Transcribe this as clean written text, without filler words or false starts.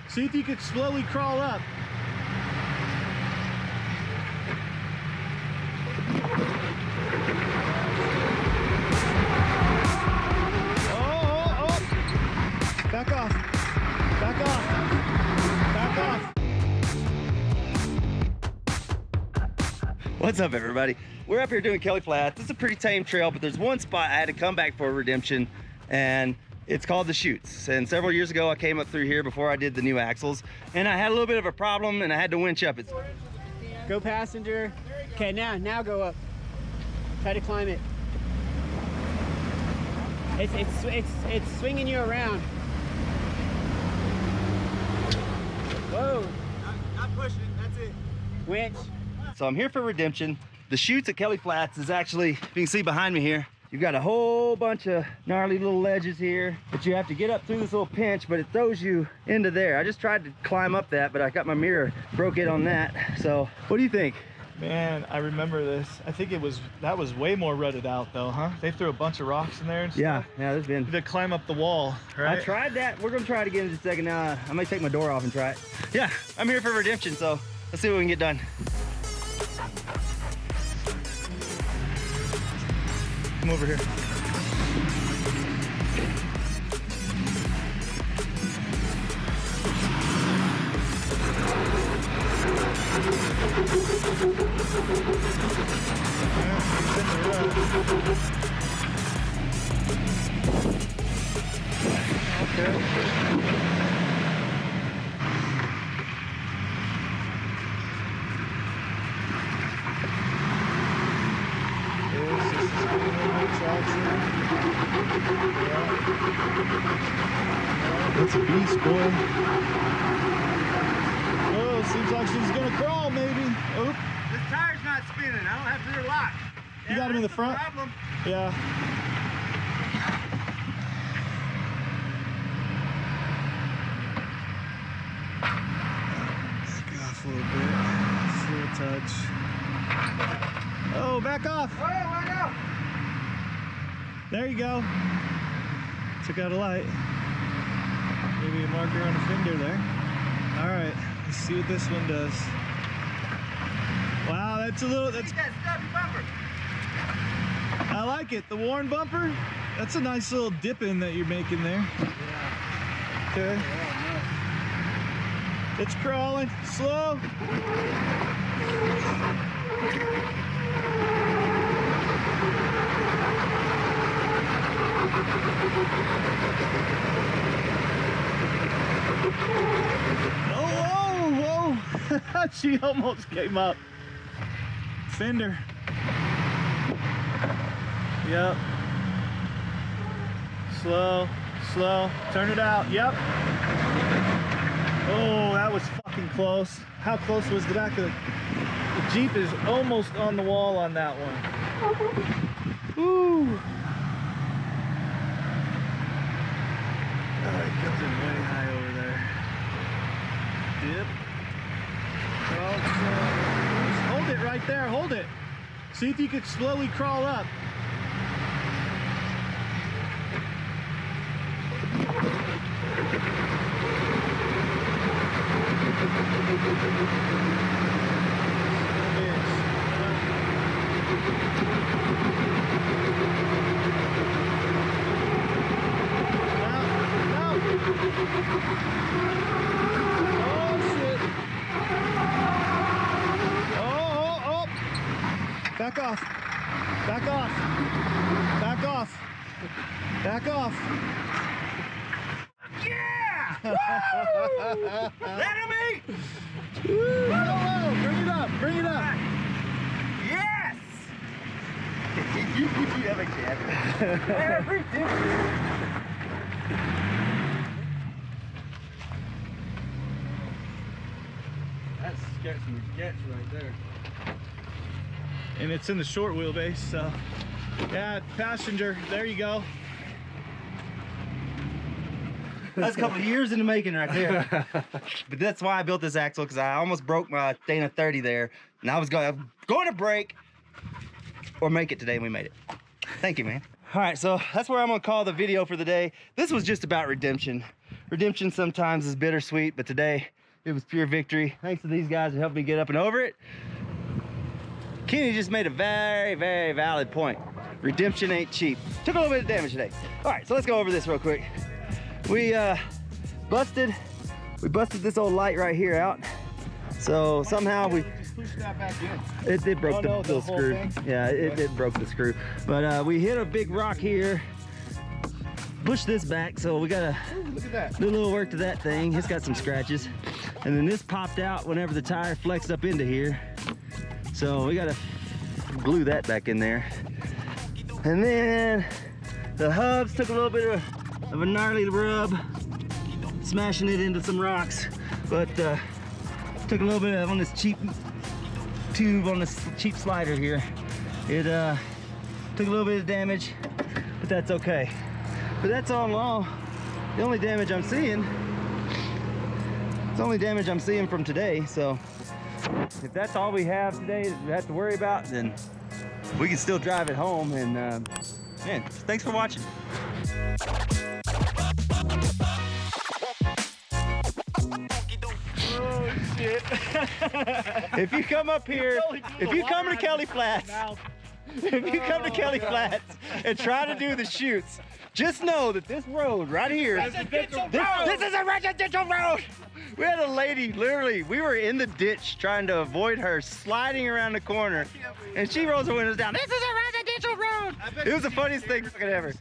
See if you could slowly crawl up. Oh. Back off. Back off. Back off. What's up, everybody? We're up here doing Kelly Flats. It's a pretty tame trail, but there's one spot I had to come back for redemption, and it's called the Chutes. And several years ago, I came up through here before I did the new axles, and I had a little bit of a problem, and I had to winch up. It's Go passenger. Okay, now go up. Try to climb it. It's swinging you around. Whoa. Not pushing it, that's it. Winch. So I'm here for redemption. The Chutes at Kelly Flats is actually, if you can see behind me here, you've got a whole bunch of gnarly little ledges here that you have to get up through this little pinch, but it throws you into there. I just tried to climb up that, but I got my mirror, broke it on that. So what do you think? Man, I remember this. I think that was way more rutted out though, huh? They threw a bunch of rocks in there and stuff. Yeah, there's been. To climb up the wall, right? I tried that. We're gonna try it again in just a second. Now I might take my door off and try it. Yeah, I'm here for redemption, so let's see what we can get done. Come over here. That's a beast, boy. Oh, seems like she's gonna crawl, maybe. Oh, This tire's not spinning. I don't have rear lock. you got him in the front? Problem. Yeah. Back off a little bit. Just a little touch. Oh, back off. Oh, I know. There you go. Took out a light. Maybe a marker on the fender there. All right, let's see what this one does. Wow, that's a little, that's, That stubby bumper. I like it. The worn bumper, that's a nice little dip in that you're making there. Yeah. Okay. It's crawling, slow. Oh, whoa, whoa. She almost came up. Fender. Yep. Slow, slow. Turn it out. Yep. Oh, that was fucking close. How close was the back of the Jeep? Is almost on the wall on that one. Ooh. Oh, it comes in way high over there. Dip. Well, just hold it right there. Hold it. See if you could slowly crawl up. Back off. Back off. Back off. Back off. Yeah! That me! Whoa, bring it up. Bring it up. Yes! you have a cat. Every That's sketchy sketch right there. And it's in the short wheelbase, so yeah, passenger, there you go. That's a couple of years in the making right there. But that's why I built this axle, because I almost broke my Dana 30 there, and I was going to break or make it today, and we made it. Thank you, man. All right, so that's where I'm gonna call the video for the day. This was just about redemption. redemption sometimes is bittersweet, but today it was pure victory. Thanks to these guys who helped me get up and over it. Kenny just made a very, very valid point. Redemption ain't cheap. Took a little bit of damage today. All right, so let's go over this real quick. We busted this old light right here out. So somehow we Push that back in. it broke the the whole screw. thing? Yeah, it broke the screw. But we hit a big rock here. Push this back, so we gotta Look at that. do a little work to that thing. It's got some scratches. And then this popped out whenever the tire flexed up into here. So we gotta glue that back in there. And then the hubs took a little bit of a gnarly rub, smashing it into some rocks. But took a little bit of on this cheap tube on this cheap slider here. It took a little bit of damage, but that's okay. But that's all in all, the only damage I'm seeing, it's the only damage I'm seeing from today. So if that's all we have today that we have to worry about, then we can still drive it home. And man, thanks for watching. Oh shit. If you come up here, if you come to Kelly Flats, if you come to Kelly Flats and try to do the chutes, just know that this road right here, this is a residential road. We had a lady, literally, we were in the ditch trying to avoid her sliding around the corner, and she rolls her windows down. This is a residential road. It was the funniest thing ever.